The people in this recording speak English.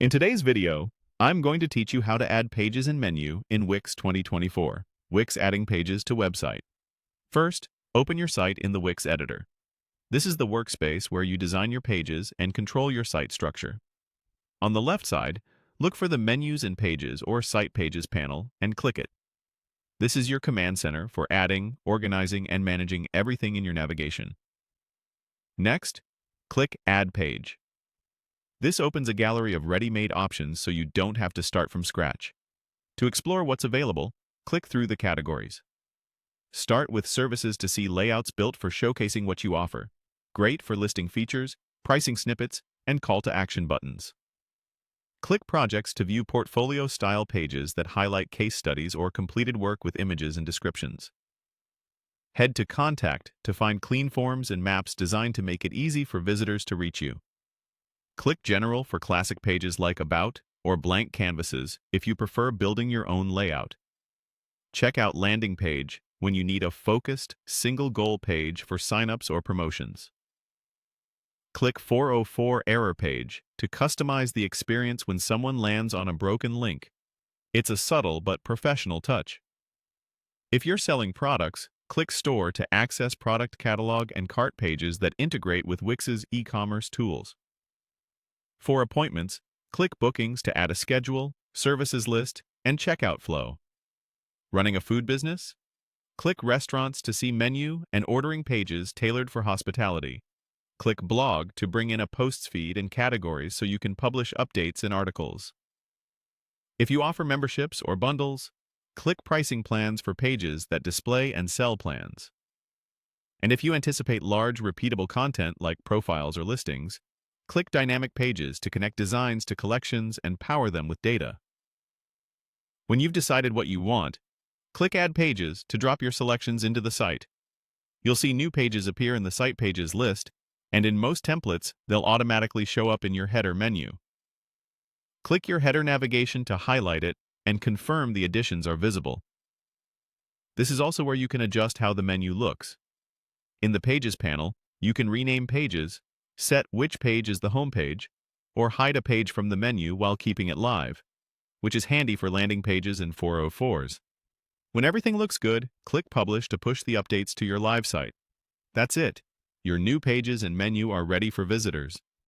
In today's video, I'm going to teach you how to add pages and menu in Wix 2024. Wix adding pages to website. First, open your site in the Wix editor. This is the workspace where you design your pages and control your site structure. On the left side, look for the Menus and Pages or Site Pages panel and click it. This is your command center for adding, organizing, and managing everything in your navigation. Next, click Add Page. This opens a gallery of ready-made options so you don't have to start from scratch. To explore what's available, click through the categories. Start with Services to see layouts built for showcasing what you offer. Great for listing features, pricing snippets, and call-to-action buttons. Click Projects to view portfolio-style pages that highlight case studies or completed work with images and descriptions. Head to Contact to find clean forms and maps designed to make it easy for visitors to reach you. Click General for classic pages like About or blank canvases if you prefer building your own layout. Check out Landing Page when you need a focused, single-goal page for signups or promotions. Click 404 Error Page to customize the experience when someone lands on a broken link. It's a subtle but professional touch. If you're selling products, click Store to access product catalog and cart pages that integrate with Wix's e-commerce tools. For appointments, click Bookings to add a schedule, services list, and checkout flow. Running a food business? Click Restaurants to see menu and ordering pages tailored for hospitality. Click Blog to bring in a posts feed and categories so you can publish updates and articles. If you offer memberships or bundles, click Pricing Plans for pages that display and sell plans. And if you anticipate large, repeatable content like profiles or listings, click Dynamic Pages to connect designs to collections and power them with data. When you've decided what you want, click Add Pages to drop your selections into the site. You'll see new pages appear in the Site Pages list, and in most templates, they'll automatically show up in your header menu. Click your header navigation to highlight it and confirm the additions are visible. This is also where you can adjust how the menu looks. In the Pages panel, you can rename pages, set which page is the home page, or hide a page from the menu while keeping it live, which is handy for landing pages and 404s. When everything looks good, click Publish to push the updates to your live site. That's it. Your new pages and menu are ready for visitors.